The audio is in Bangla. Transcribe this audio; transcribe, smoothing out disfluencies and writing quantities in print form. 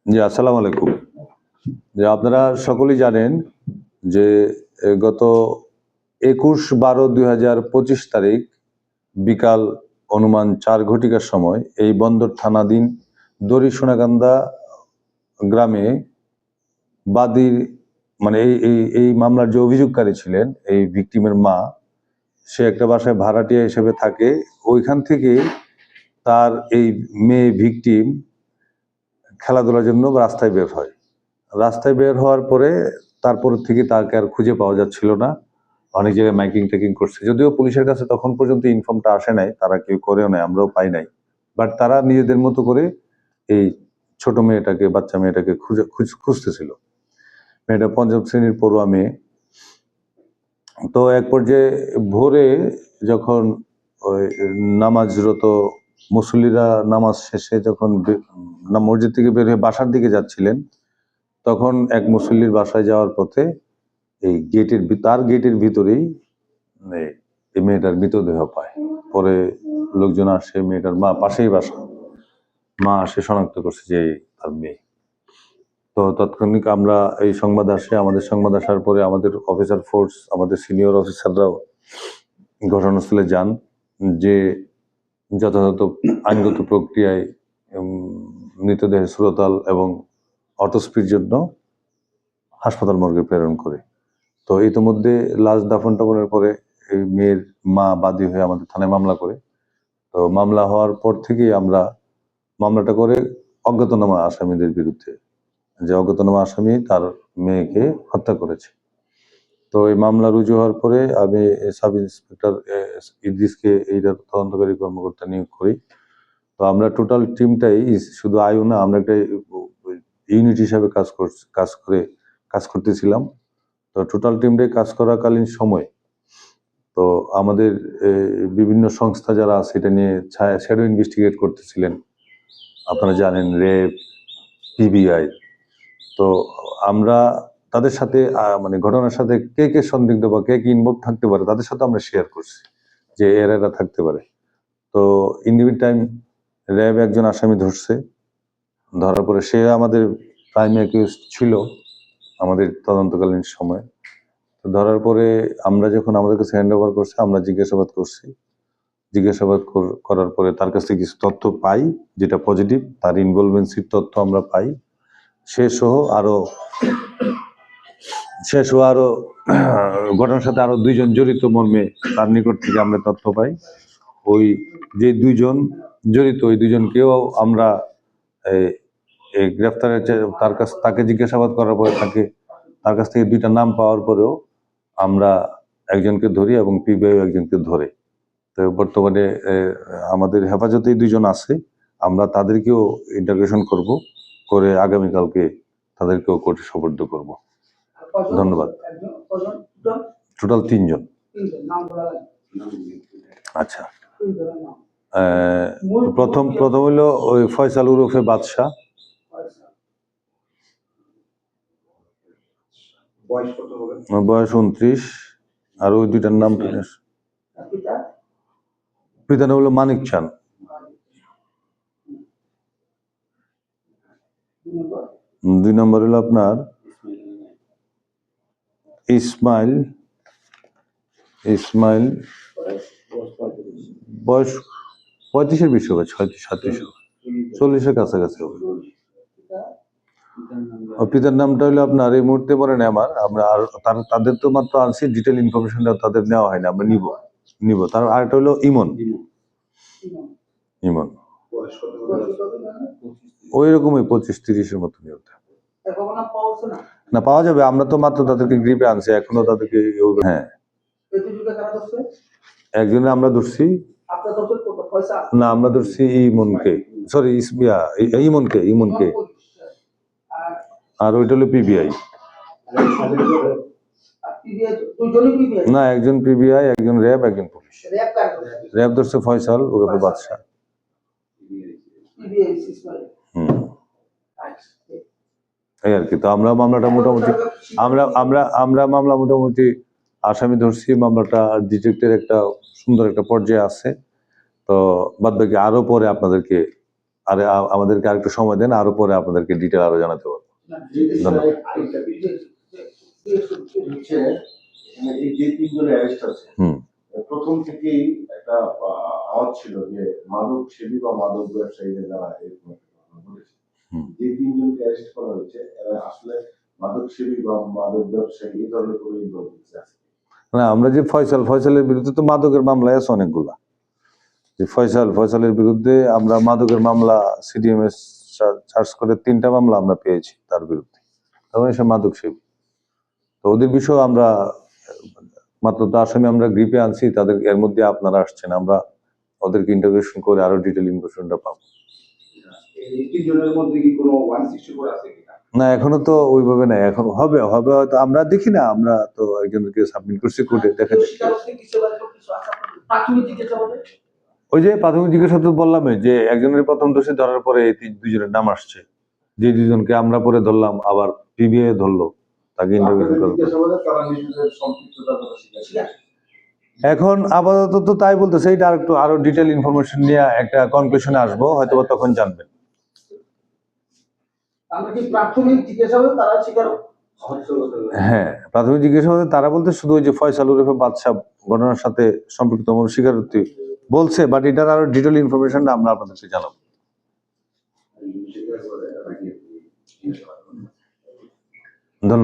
জি, আসসালামু আলাইকুম। যে আপনারা সকলেই জানেন যে গত ২১/১২/২০২৫ তারিখ বিকাল অনুমান ৪ ঘটিকার সময় এই বন্দর থানাধীন দড়ি-সোনাকান্দা গ্রামে বাদীর মানে এই মামলার যে অভিযোগকারী ছিলেন, এই ভিকটিমের মা, সে একটা বাসায় ভাড়াটিয়া হিসেবে থাকে। ওইখান থেকে তার এই মেয়ে ভিকটিম খেলাধুলার জন্য রাস্তায় বের হয়। রাস্তায় বের হওয়ার পরে তারপর থেকে তাকে আর খুঁজে পাওয়া যাচ্ছিল না। অনেক জায়গায় মাইকিং-টাইকিং করছে। যদিও পুলিশের কাছে তখন পর্যন্ত ইনফর্মটা আসে নাই, তারা কেউ করেও নাই, আমরাও পাই নাই। বাট তারা নিজেদের মতো করে এই ছোট মেয়েটাকে, বাচ্চা মেয়েটাকে খুঁজতেছিল। মেয়েটা ৫ম শ্রেণীর পড়ুয়া মেয়ে। তো এক পর্যায়ে ভোরে যখন ওই নামাজরত মুসল্লিরা নামাজ শেষে যখন মসজিদ থেকে বের হয়ে বাসার দিকে যাচ্ছিলেন, তখন এক মুসল্লির বাসায় যাওয়ার পথে এই তার গেটের ভিতরেই এই মেয়েটার মৃতদেহ পায়। পরে লোকজন আসে, মেয়েটার মা, পাশেই বাসা, মা আসে শনাক্ত করছে যে তার মেয়ে। তো তাৎক্ষণিক আমরা এই সংবাদ আসে, আমাদের সংবাদ আসার পরে আমাদের অফিসার ফোর্স, আমাদের সিনিয়র অফিসাররাও ঘটনাস্থলে যান, যে যথাযথ আইনগত প্রক্রিয়ায় মৃতদেহের সুরতাল এবং অটোপসির জন্য হাসপাতাল মর্গে প্রেরণ করে। তো ইতিমধ্যে লাশ দাফন টাফনের পরে এই মেয়ের মা বাদী হয়ে আমাদের থানায় মামলা করে। তো মামলা হওয়ার পর থেকেই আমরা মামলাটা করে অজ্ঞাতনামা আসামিদের বিরুদ্ধে, যে অজ্ঞাতনামা আসামি তার মেয়েকে হত্যা করেছে। তো এই মামলা রুজু হওয়ার পরে আমি সাব ইন্সপেক্টর ইদ্রিসকে এইটার তদন্তকারী কর্মকর্তা নিয়োগ করি। তো আমরা টোটাল টিমটাই, শুধু আয়ু না, আমরা একটা ইউনিট হিসাবে কাজ করতেছিলাম। তো টোটাল টিমটাই কাজ করাকালীন সময় তো আমাদের বিভিন্ন সংস্থা যারা আছে এটা নিয়ে শ্যাডো ইনভেস্টিগেট করতেছিলেন। আপনারা জানেন র্যাব, পিবিআই। তো আমরা তাদের সাথে মানে ঘটনার সাথে কে সন্দিগ্ধ বা কে ইনভলভ থাকতে পারে তাদের সাথে আমরা শেয়ার করছি যে এরা থাকতে পারে। তো ইন দি টাইম র্যাব একজন আসামি ধরছে। ধরার পরে সে আমাদের প্রাইম অ্যাকিউজ ছিল আমাদের তদন্তকালীন সময়। তো ধরার পরে আমরা যখন আমাদের কাছে হ্যান্ড ওভার করছে, আমরা জিজ্ঞাসাবাদ করছি। জিজ্ঞাসাবাদ করার পরে তার কাছ থেকে কিছু তথ্য পাই, যেটা পজিটিভ। তার ইনভলভমেন্সির তথ্য আমরা পাই। সে সহ আরো ঘটনার সাথে আরো 2 জন জড়িত মর্মে তার নিকট থেকে আমরা তথ্য পাই। ওই যে 2 জন জড়িত, ওই 2 জনকেও আমরা গ্রেফতারের তাকে জিজ্ঞাসাবাদ করার পরে তার কাছ থেকে 2টা নাম পাওয়ার পরেও আমরা একজনকে ধরি এবং পিবিআই একজনকে ধরে। তো বর্তমানে আমাদের হেফাজতে 2 জন আছে। আমরা তাদেরকেও ইন্টারোগেশন করব, করে আগামীকালকে তাদেরকেও কোর্টে সোপর্দ করব। ধন্যবাদ। টোটাল 3 জন। আচ্ছা, প্রথম হলো ওই ফয়সাল উরফে বাদশা। বয়স 29। আর ওই 2টার নাম পিতার নাম হলো মানিক চান। 2 নম্বর হলো আপনার ইসমাইল। বয়স 35-এর বেশি হবে, 36-37, 40-এর কাছাকাছি হবে। পিতার নামটা হলো আপনার এই মুহূর্তে মনে নেই আমার, আমরা আর তাদের তো মাত্র আনছি, ডিটেল ইনফরমেশনটা তাদের নেওয়া হয়নি, আমরা নিব। তার আরেকটা হলো ইমন। ওই রকমই 25-30-এর মতো নিয়ত না, পাওয়া যাবে। আমরা তো মাত্র তাদেরকে গ্রিপে আনছি, এখনো তাদেরকে। হ্যাঁ, একজনে আমরা ধরছি না, আমরা ধরছি ইমনকে, সরি ইমনকে। আর ওইটা হলো পিবিআই। না, একজন পিবিআই, একজন র্যাব, একজন পুলিশ। র্যাব ধরছে ফয়সাল ওরফে বাদশা। এই আর কি। তো আমরা মামলাটা মোটামুটি আসামি ধরছি। মামলাটা ডিটেক্টের একটা সুন্দর একটা পর্যায়ে আছে। তো বাদ বাকি আরো পরে আপনাদেরকে আর আমাদেরকে আরেকটু সময় দেন, আরো পরে আপনাদেরকে ডিটেল আরো জানাতে পারবো। ধন্যবাদ। এই যে তিনজন অ্যারেস্ট আছে, হুম প্রথম থেকেই একটা আওয়াজ ছিল যে মাদক সেবী বা মাদক ব্যবসায়ীদের দ্বারা এরকম একটা ঘটনা ঘটেছে। যে তিনজনকে অ্যারেস্ট করা হয়েছে এরা আসলে মাদক সেবী বা মাদক ব্যবসায়ী এই ধরনের কোনো ইনভলভমেন্ট আছে? না, আমরা যে ফয়সালের বিরুদ্ধে তো মাদকের মামলায় আছে অনেকগুলা। যে ফয়সালের বিরুদ্ধে আমরা মাদকের মামলা সিডিএমএস চার্জ করে 3টা মামলা আমরা পেয়েছি তার বিরুদ্ধে, তখন সে মাদক সেবী। তো ওদের বিষয়ে আমরা মাত্র তো আসামি আমরা গ্রিপে আনছি, তাদের এর মধ্যে আপনারা আসছেন, আমরা ওদেরকে ইন্টারভিউশন করে আরো ডিটেল ইনফরমেশনটা পাবো। এই তিনজনের মধ্যে কি কোনো 164 আছে কিনা? না, এখনো তো ওইভাবে নাই, এখন হবে হয়তো, আমরা দেখি না, আমরা তো একজনকে সাবমিট করছি কোর্টে, দেখা যাক। ওই যে প্রাথমিক জিজ্ঞাসাবাদ বললাম যে একজনের প্রথম দোষী ধরার পরে এই দুজনের নাম আসছে, যে দুজনকে আমরা পরে ধরলাম, আবার পিবিআই ধরলো, তাকে ইন্টারভিউ করলো। এখন আপাতত তো তাই বলতেছে, এটা আরো ডিটেল ইনফরমেশন নিয়ে একটা কনক্লুশনে আসবো, হয়তো তখন জানবেন। হ্যাঁ, প্রাথমিক জিজ্ঞাসাবাদে তারা বলতে শুধু ওই যে ফয়সাল ওরফে বাদশাহ ঘটনার সাথে সম্পৃক্ত স্বীকারোক্তি বলছে, বাট এটার আরো ডিটেল ইনফরমেশনটা আমরা আপনাদেরকে জানাবো। ধন্যবাদ।